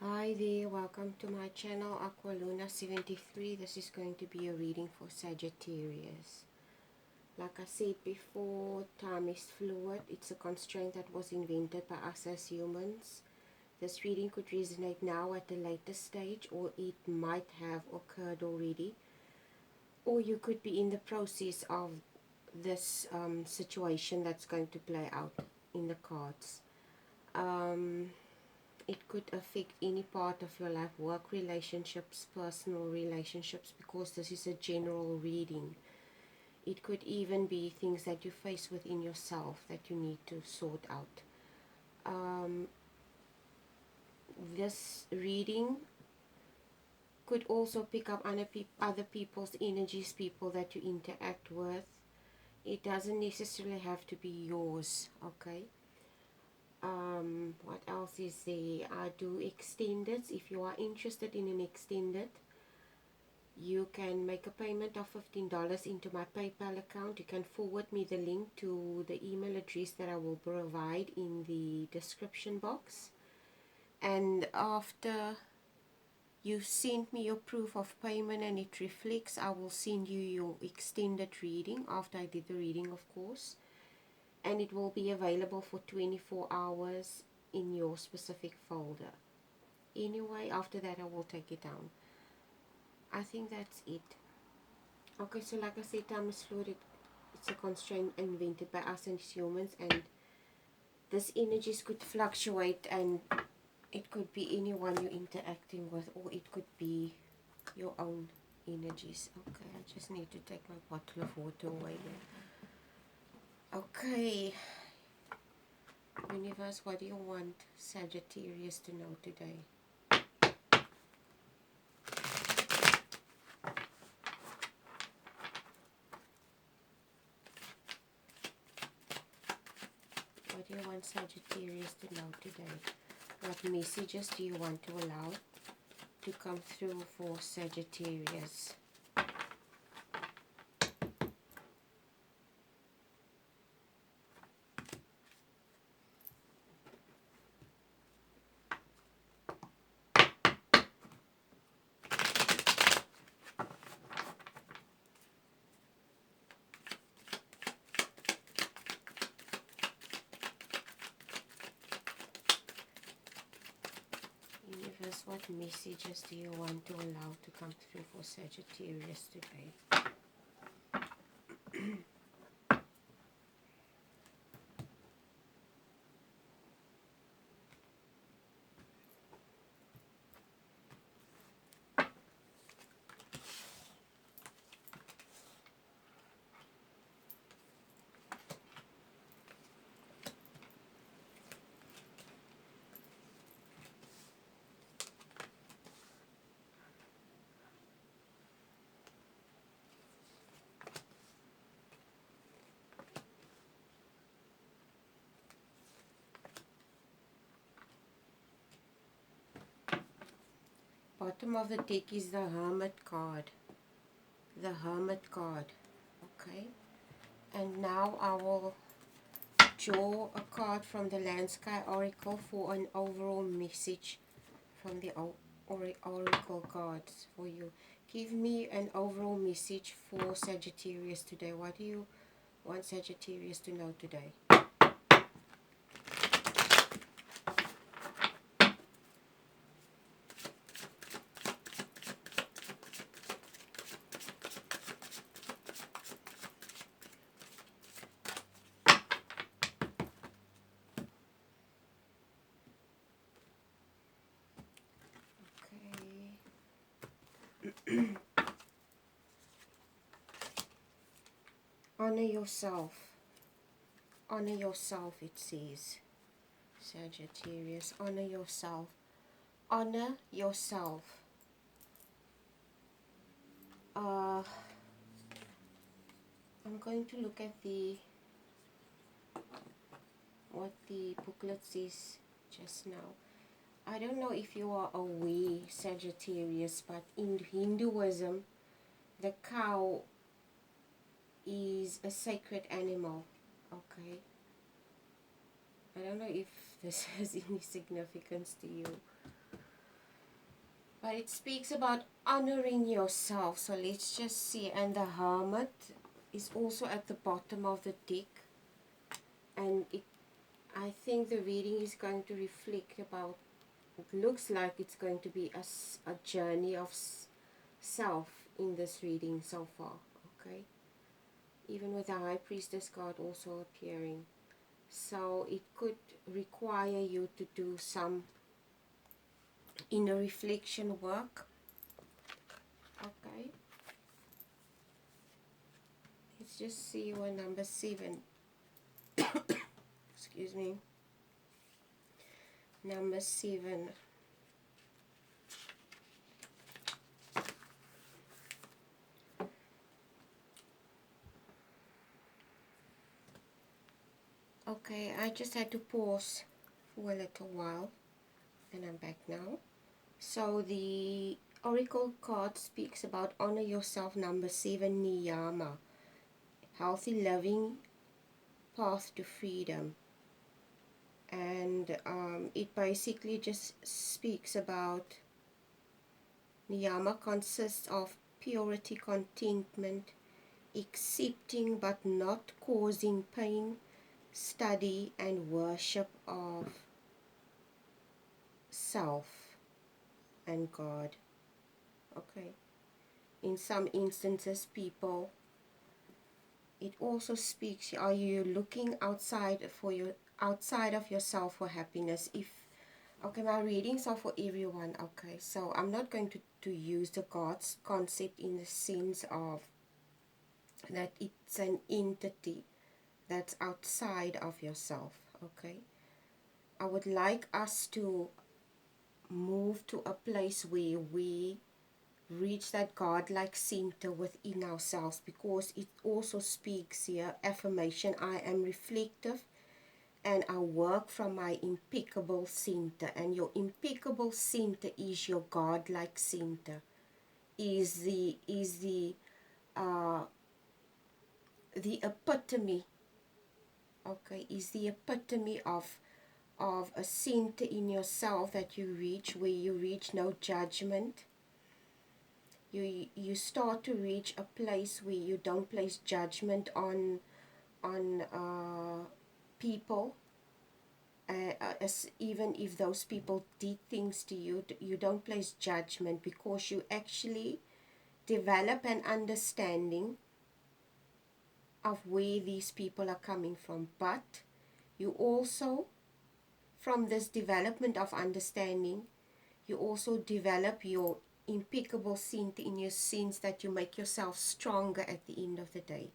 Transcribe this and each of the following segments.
Hi there, welcome to my channel Aqualuna73. This is going to be a reading for Sagittarius. Like I said before, time is fluid. It's a constraint that was invented by us as humans. This reading could resonate now at a later stage, or it might have occurred already, or you could be in the process of this situation that's going to play out in the cards. It could affect any part of your life, work relationships, personal relationships, because this is a general reading. It could even be things that you face within yourself that you need to sort out. This reading could also pick up other people's energies, people that you interact with. It doesn't necessarily have to be yours, okay? What else is there? I do extended. If you are interested in an extended, you can make a payment of $15 into my PayPal account. You can forward me the link to the email address that I will provide in the description box. And after you send me your proof of payment and it reflects, I will send you your extended reading after I did the reading, of course. And it will be available for 24 hours in your specific folder. Anyway, after that I will take it down. I think that's it. Okay, so like I said, time is fluid. It's a constraint invented by us as humans, and this energies could fluctuate, and it could be anyone you're interacting with, or it could be your own energies. Okay, I just need to take my bottle of water away there. Okay, universe, what do you want Sagittarius to know today? What do you want Sagittarius to know today? What messages do you want to allow to come through for Sagittarius? Universe, what messages do you want to allow to come through for Sagittarius today? Bottom of the deck is the Hermit card. The Hermit card. Okay. And now I will draw a card from the Land Sky Oracle for an overall message from the Oracle cards for you. Give me an overall message for Sagittarius today. What do you want Sagittarius to know today? Honor yourself. Honor yourself, it says. Sagittarius, honor yourself. Honor yourself. I'm going to look at what the booklet says just now. I don't know if you are aware, Sagittarius, but in Hinduism, the cow is a sacred animal. Okay. I don't know if this has any significance to you. But it speaks about honoring yourself. So let's just see. And the Hermit is also at the bottom of the deck. And I think the reading is going to reflect about, it looks like it's going to be a journey of self in this reading so far. Okay. Even with the High Priestess card also appearing. So it could require you to do some inner reflection work. Okay. Let's just see what number 7. Excuse me. Number 7. Okay, I just had to pause for a little while. And I'm back now. So the Oracle card speaks about honor yourself, number 7, Niyama. Healthy living, path to freedom. And it basically just speaks about Niyama consists of purity, contentment, accepting but not causing pain, study and worship of self and God. Okay. In some instances, people, it also speaks, are you looking outside of yourself for happiness? Okay, my readings are for everyone. Okay, so I'm not going to use the God's concept in the sense of that it's an entity that's outside of yourself. Okay, I would like us to move to a place where we reach that God-like center within ourselves, because it also speaks here, affirmation, I am reflective and I work from my impeccable center. And your impeccable center is your God-like center, is the epitome, okay, is the epitome of a center in yourself that you reach, where you reach no judgment. You start to reach a place where you don't place judgment on people, even if those people did things to you, you don't place judgment, because you actually develop an understanding of where these people are coming from. But you also, from this development of understanding, you also develop your impeccable center in your sense that you make yourself stronger at the end of the day.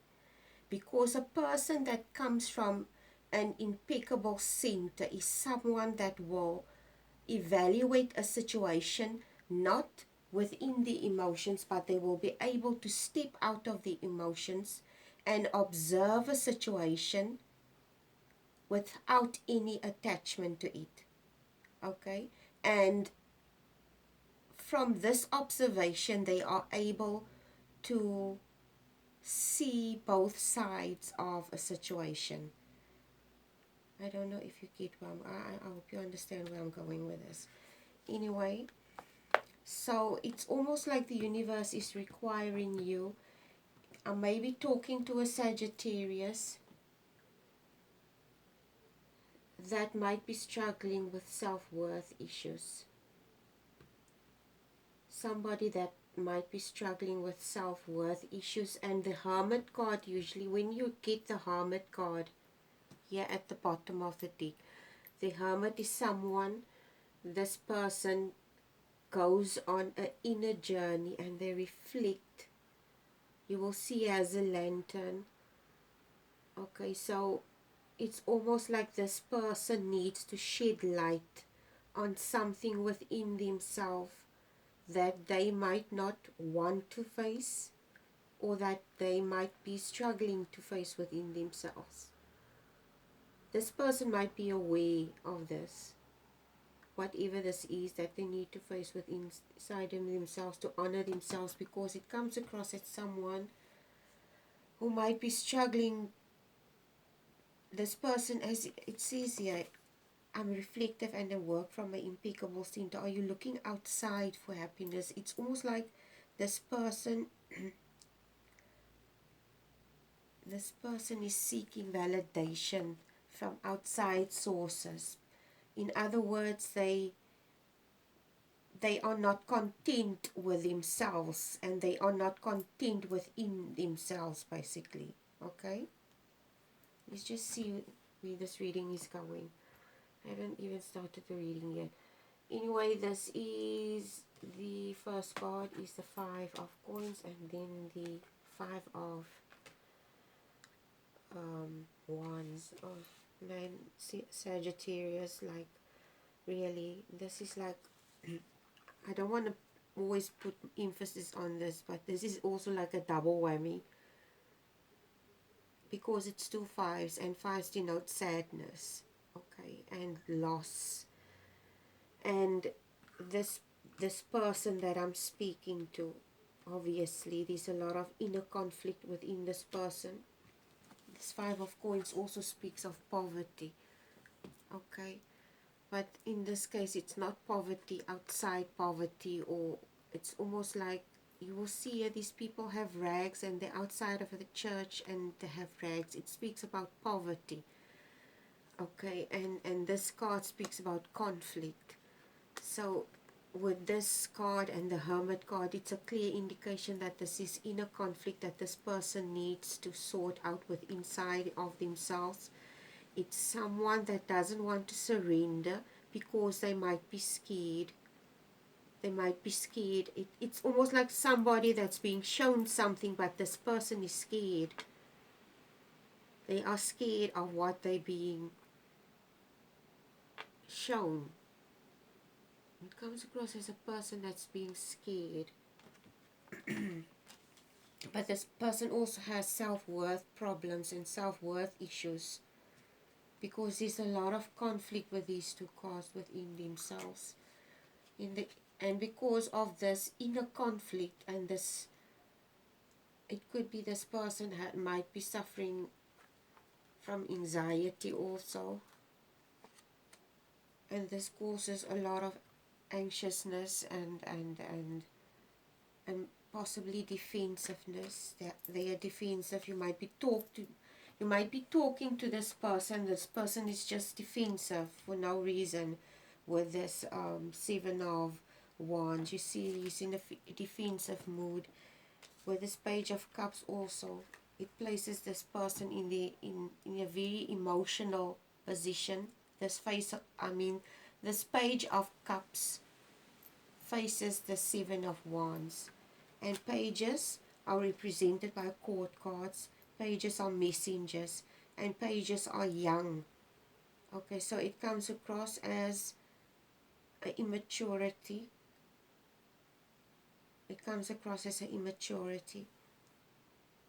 Because a person that comes from an impeccable center is someone that will evaluate a situation not within the emotions, but they will be able to step out of the emotions and observe a situation without any attachment to it. Okay? And from this observation, they are able to see both sides of a situation. I don't know if you get where I hope you understand where I'm going with this. Anyway, so it's almost like the universe is requiring you. I may be talking to a Sagittarius that might be struggling with self-worth issues. Somebody that might be struggling with self-worth issues. And the Hermit card, usually when you get the Hermit card here at the bottom of the deck, the Hermit is someone, this person goes on an inner journey and they reflect. You will see as a lantern. Okay, so it's almost like this person needs to shed light on something within themselves that they might not want to face, or that they might be struggling to face within themselves. This person might be aware of this, whatever this is that they need to face within inside themselves to honor themselves, because it comes across as someone who might be struggling. This person, as it says here, I'm reflective and I work from an impeccable center. Are you looking outside for happiness? It's almost like this person this person is seeking validation from outside sources. In other words, they are not content with themselves, and they are not content within themselves, basically. Okay, let's just see where this reading is going. I haven't even started the reading yet. Anyway, this is the first card is the 5 of coins, and then the 5 of wands. Of man, Sagittarius. Like, really, this is like I don't want to always put emphasis on this, but this is also like a double whammy, because it's 2 5s, and 5s denote sadness, okay, and loss. And this person that I'm speaking to, obviously there's a lot of inner conflict within this person. This 5 of coins also speaks of poverty, okay, but in this case it's not poverty outside poverty, or it's almost like you will see these people have rags and they're outside of the church and they have rags. It speaks about poverty, okay, and this card speaks about conflict. So with this card and the Hermit card, it's a clear indication that this is inner conflict that this person needs to sort out with inside of themselves. It's someone that doesn't want to surrender because they might be scared. They might be scared. It's almost like somebody that's being shown something, but this person is scared. They are scared of what they're being shown. It comes across as a person that's being scared. But this person also has self-worth problems and self-worth issues, because there's a lot of conflict with these two cards within themselves. And because of this inner conflict and this, it could be this person might be suffering from anxiety also. And this causes a lot of anxiousness and possibly defensiveness. They are defensive. You might be talking to this person. This person is just defensive for no reason. With this 7 of wands, you see he's in a defensive mood. With this page of cups also, it places this person in a very emotional position. This page of cups faces the 7 of wands. And pages are represented by court cards. Pages are messengers. And pages are young. Okay, so it comes across as immaturity. It comes across as an immaturity.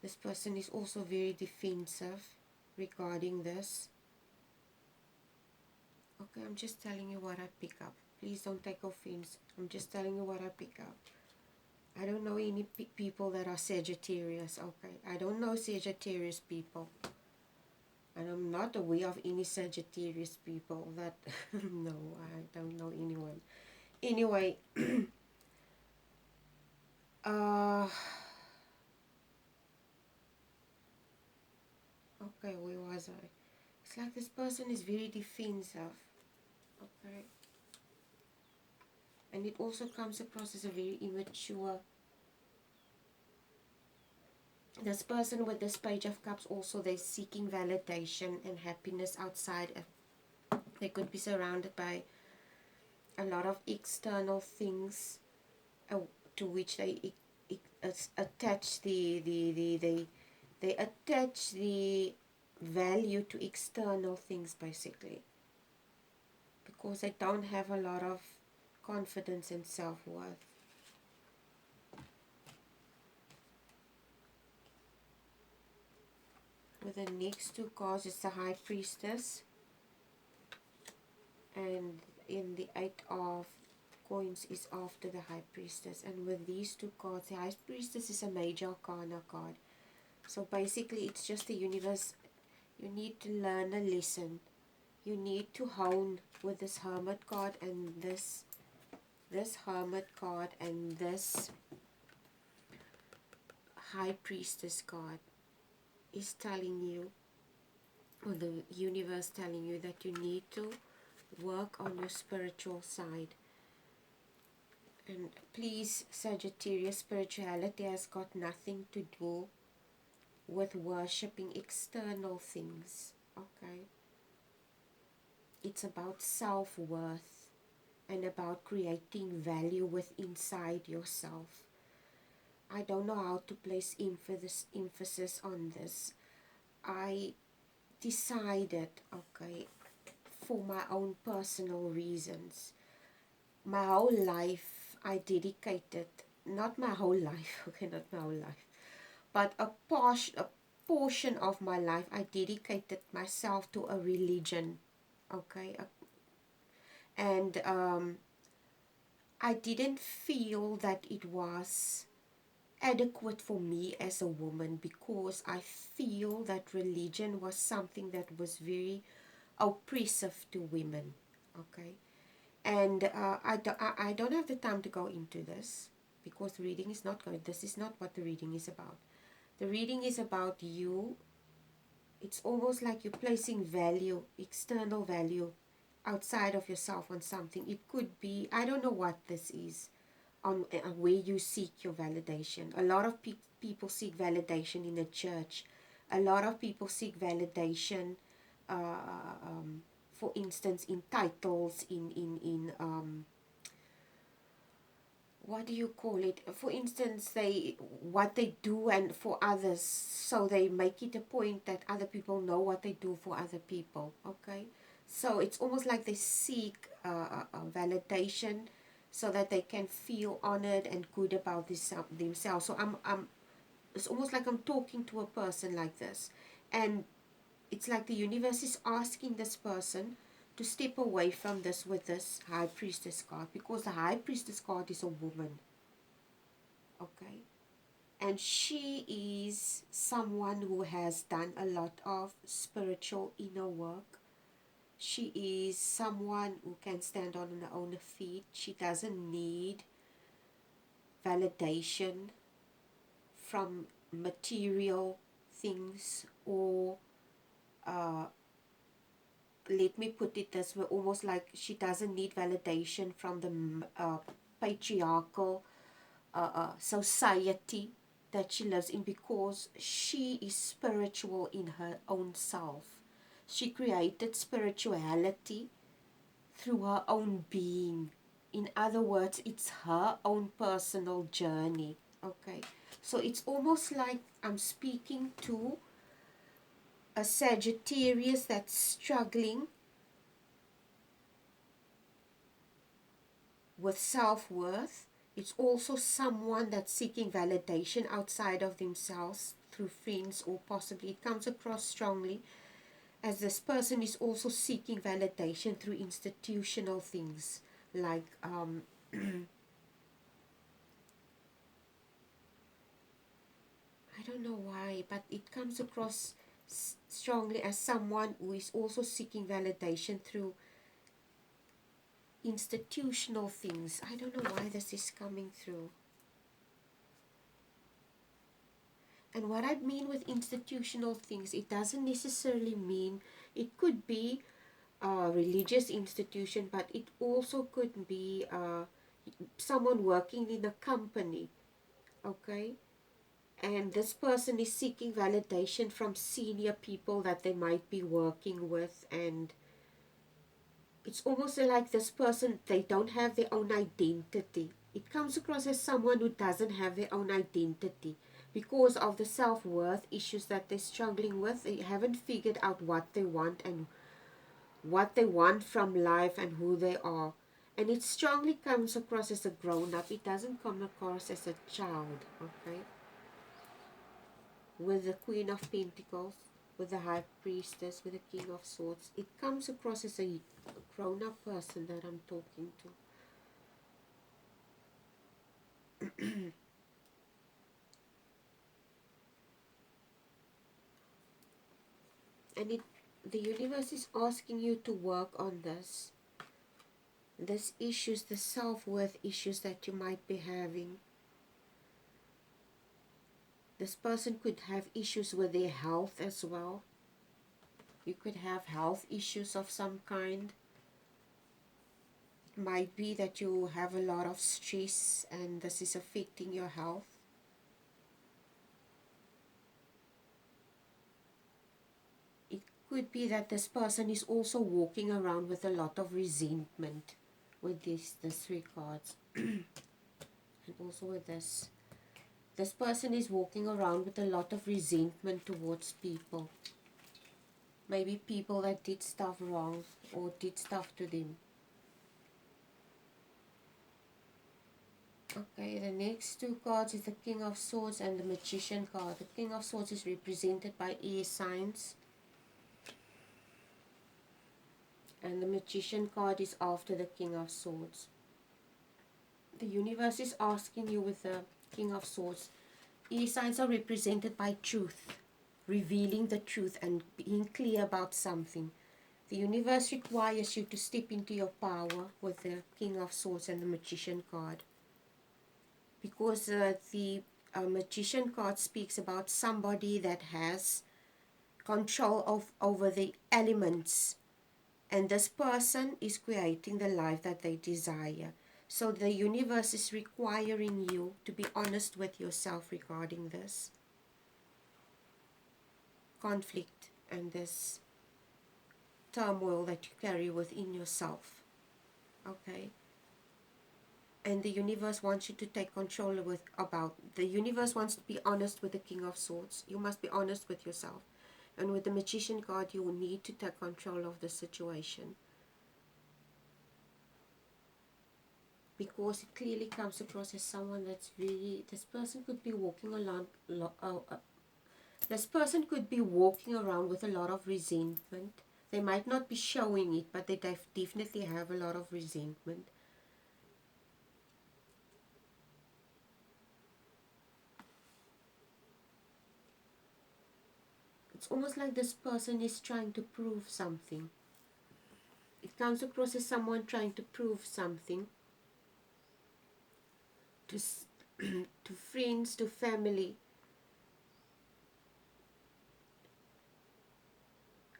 This person is also very defensive regarding this. Okay, I'm just telling you what I pick up. Please don't take offense. I'm just telling you what I pick up. I don't know any people that are Sagittarius, okay? I don't know Sagittarius people. And I'm not aware of any Sagittarius people that... no, I don't know anyone. Anyway, okay, where was I? It's like this person is very defensive, okay? And it also comes across as a very immature. This person with this page of cups also, they're seeking validation and happiness outside. They could be surrounded by a lot of external things to which they attach they attach the value to external things, basically, because they don't have a lot of confidence and self-worth. With the next two cards, it's the High Priestess, and in the 8 of coins is after the High Priestess. And with these two cards, the High Priestess is a major arcana card. So basically it's just the universe. You need to learn a lesson. You need to hone with this Hermit card and this Hermit card and this High Priestess card is telling you, or the universe telling you, that you need to work on your spiritual side. And please, Sagittarius, spirituality has got nothing to do with worshipping external things, okay? It's about self-worth and about creating value with inside yourself. I don't know how to place emphasis on this. I decided, okay, for my own personal reasons, my whole life I dedicated, not my whole life, okay, not my whole life, but a portion of my life I dedicated myself to a religion, okay, and I didn't feel that it was adequate for me as a woman, because I feel that religion was something that was very oppressive to women, okay? And I don't have the time to go into this, because the reading is not going, this is not what the reading is about. The reading is about you. It's almost like you're placing value, external value, outside of yourself on something. It could be, I don't know what this is, on where you seek your validation. A lot of people seek validation in a church. A lot of people seek validation, for instance, in titles, in what do you call it? For instance, what they do and for others, so they make it a point that other people know what they do for other people. Okay, so it's almost like they seek validation, so that they can feel honored and good about themselves. So it's almost like I'm talking to a person like this, and it's like the universe is asking this person to step away from this with this High Priestess card, because the High Priestess card is a woman, okay? And she is someone who has done a lot of spiritual inner work. She is someone who can stand on her own feet. She doesn't need validation from material things, or let me put it this way, almost like she doesn't need validation from the patriarchal society that she lives in, because she is spiritual in her own self. She created spirituality through her own being. In other words, it's her own personal journey, okay? So it's almost like I'm speaking to a Sagittarius that's struggling with self-worth. It's also someone that's seeking validation outside of themselves through friends, or possibly it comes across strongly as this person is also seeking validation through institutional things, like I don't know why, but it comes across strongly as someone who is also seeking validation through institutional things. I don't know why this is coming through. And what I mean with institutional things, it doesn't necessarily mean, it could be a religious institution, but it also could be someone working in a company, okay? And this person is seeking validation from senior people that they might be working with, and it's almost like this person, they don't have their own identity. It comes across as someone who doesn't have their own identity because of the self-worth issues that they're struggling with. They haven't figured out what they want and what they want from life and who they are. And it strongly comes across as a grown-up. It doesn't come across as a child, okay? With the Queen of Pentacles, with the High Priestess, with the King of Swords, it comes across as a grown-up person that I'm talking to. And The universe is asking you to work on this issues, the self-worth issues that you might be having. This person could have issues with their health as well. You could have health issues of some kind. It might be that you have a lot of stress and this is affecting your health. It could be that this person is also walking around with a lot of resentment with the 3 cards. And also with this. This person is walking around with a lot of resentment towards people. Maybe people that did stuff wrong or did stuff to them. Okay, the next 2 cards is the King of Swords and the Magician card. The King of Swords is represented by air signs. And the Magician card is after the King of Swords. The universe is asking you with the King of Swords. Air signs are represented by truth, revealing the truth and being clear about something. The universe requires you to step into your power with the King of Swords and the Magician card. Because the Magician card speaks about somebody that has control over the elements. And this person is creating the life that they desire. So the universe is requiring you to be honest with yourself regarding this conflict and this turmoil that you carry within yourself. Okay? And the universe wants you to take control the universe wants to be honest with the King of Swords. You must be honest with yourself. And with the Magician card, you will need to take control of the situation. Because it clearly comes across as someone that's really, this person could be walking around, this person could be walking around with a lot of resentment. They might not be showing it, but they definitely have a lot of resentment. It's almost like this person is trying to prove something. It comes across as someone trying to prove something to to friends, to family.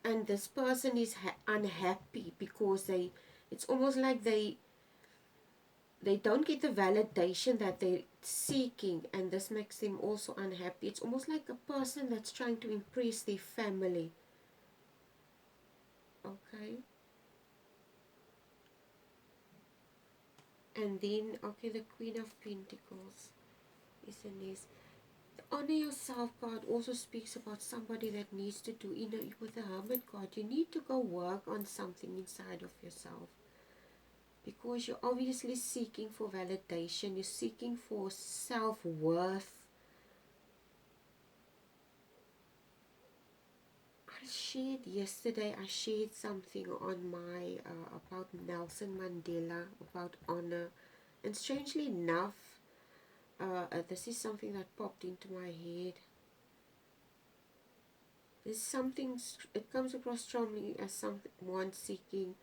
And this person is unhappy because it's almost like they don't get the validation that they're seeking, and this makes them also unhappy. It's almost like a person that's trying to impress their family. Okay. And then, okay, the Queen of Pentacles is the next. The Honor Yourself card also speaks about somebody that needs to do, with the Hermit card, you need to go work on something inside of yourself. Because you're obviously seeking for validation, you're seeking for self-worth. I shared something on my, about Nelson Mandela, about honor. And strangely enough, this is something that popped into my head. There's something, it comes across strongly as someone seeking.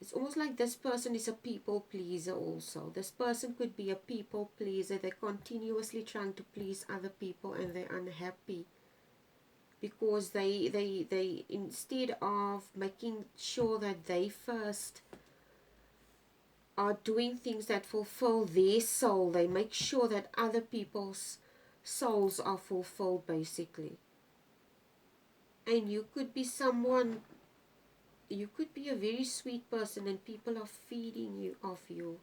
It's almost like this person is a people pleaser also. This person could be a people pleaser. They're continuously trying to please other people and they're unhappy. Because they instead of making sure that they first are doing things that fulfill their soul, they make sure that other people's souls are fulfilled, basically. And you could be someone, you could be a very sweet person and people are feeding you off you.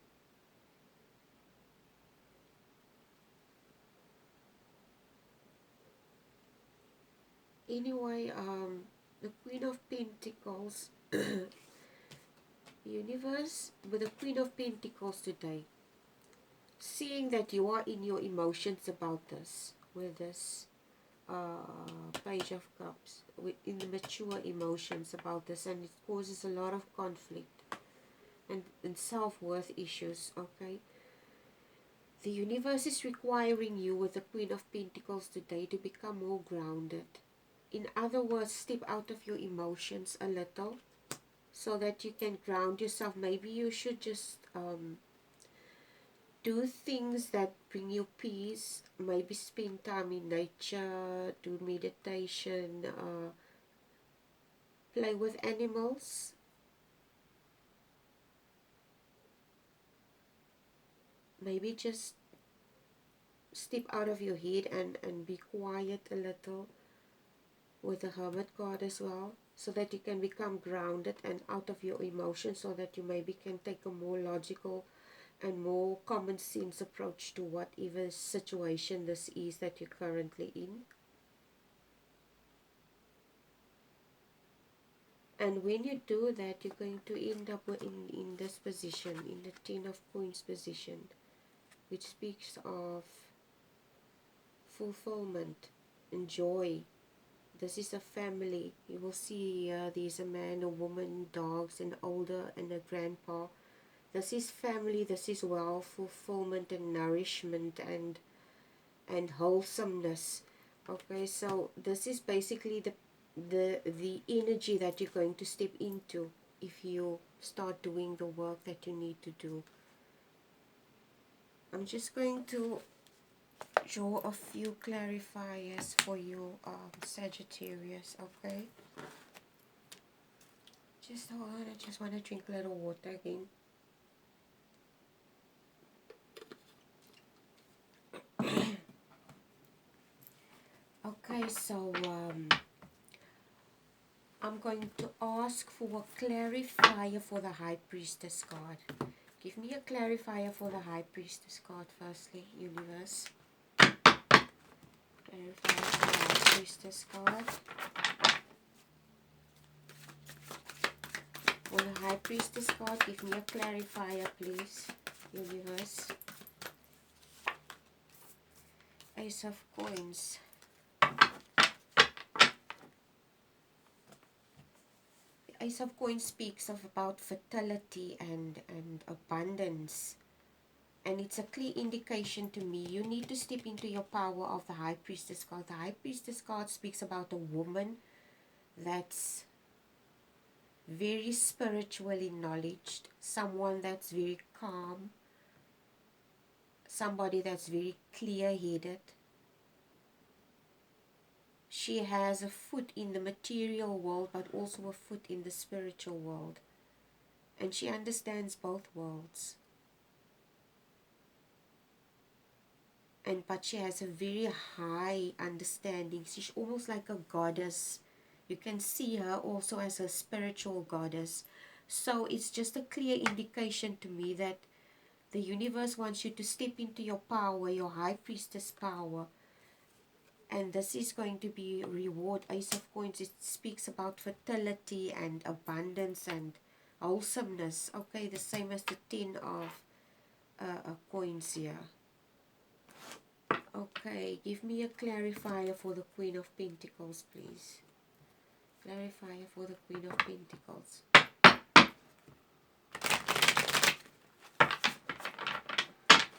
Anyway, the Queen of Pentacles, universe, with the Queen of Pentacles today, seeing that you are in your emotions about this, with this Page of Cups, in the mature emotions about this, and it causes a lot of conflict and self-worth issues, okay? The universe is requiring you with the Queen of Pentacles today to become more grounded. In other words, step out of your emotions a little so that you can ground yourself. Maybe you should just do things that bring you peace. Maybe spend time in nature, do meditation, play with animals. Maybe just step out of your head and be quiet a little with the Hermit card as well, so that you can become grounded and out of your emotions, so that you maybe can take a more logical and more common sense approach to whatever situation this is that you're currently in. And when you do that, you're going to end up in this position, in the Ten of Coins position, which speaks of fulfillment and joy. This is a family. You will see there's a man, a woman, dogs, an older and a grandpa. This is family. This is wealth, fulfillment and nourishment and wholesomeness. Okay, so this is basically the energy that you're going to step into if you start doing the work that you need to do. I'm just going to draw a few clarifiers for you, Sagittarius. Okay, just hold on. I just want to drink a little water again. Okay, so I'm going to ask for a clarifier for the High Priestess card. Give me a clarifier for the High Priestess card firstly, universe. Clarifier for the High Priestess card. For the High Priestess card, give me a clarifier, please, universe. Ace of Coins. Ace of Coins speaks of about fertility and abundance. And it's a clear indication to me, you need to step into your power of the High Priestess card. The High Priestess card speaks about a woman that's very spiritually knowledged, someone that's very calm, somebody that's very clear-headed. She has a foot in the material world, but also a foot in the spiritual world. And she understands both worlds. But she has a very high understanding. She's almost like a goddess. You can see her also as a spiritual goddess. So it's just a clear indication to me that the universe wants you to step into your power, your High Priestess power. And this is going to be reward. Ace of Coins, it speaks about fertility and abundance and wholesomeness. Okay, the same as the Ten of Coins here. Okay, give me a clarifier for the Queen of Pentacles, please. Clarifier for the Queen of Pentacles.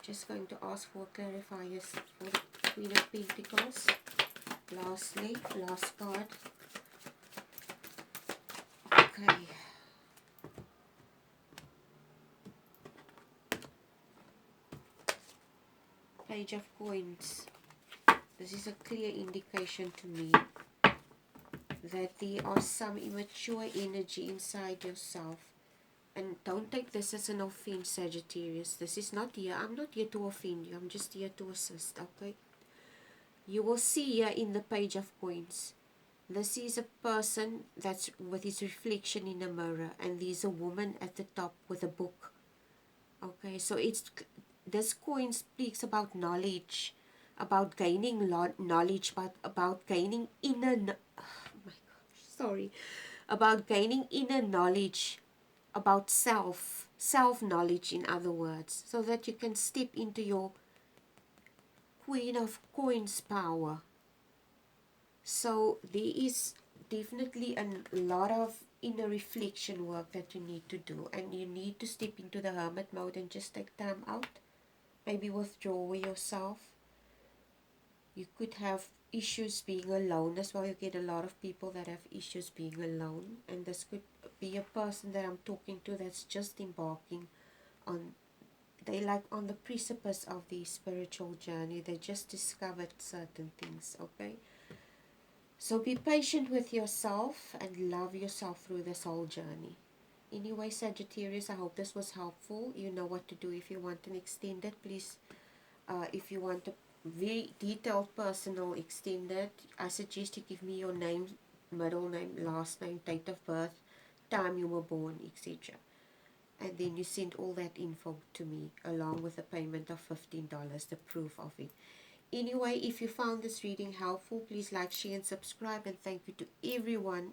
Just going to ask for clarifiers for the Queen of Pentacles. Lastly, last card. Okay. Page of Coins. This is a clear indication to me that there are some immature energy inside yourself. And don't take this as an offense, Sagittarius. This is not here. I'm not here to offend you. I'm just here to assist, okay? You will see here in the Page of Coins, this is a person that's with his reflection in a mirror. And there's a woman at the top with a book. Okay, so this coin speaks about knowledge, about gaining knowledge, but about gaining about gaining inner knowledge, about self-knowledge, in other words, so that you can step into your Queen of Coins power. So there is definitely a lot of inner reflection work that you need to do, and you need to step into the Hermit mode and just take time out, maybe withdraw yourself, You could have issues being alone as well. You get a lot of people that have issues being alone, and this could be a person that I'm talking to that's just embarking on, they like on the precipice of the spiritual journey. They just discovered certain things, okay? So be patient with yourself and love yourself through this whole journey. Anyway, Sagittarius, I hope this was helpful. You know what to do if you want an extended. Please, if you want a very detailed personal extended, I suggest you give me your name, middle name, last name, date of birth, time you were born, etc. And then you send all that info to me along with a payment of $15, the proof of it. Anyway, if you found this reading helpful, please like, share, and subscribe. And thank you to everyone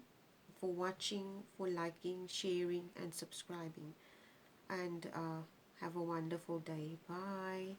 for watching, for liking, sharing, and subscribing. And have a wonderful day. Bye.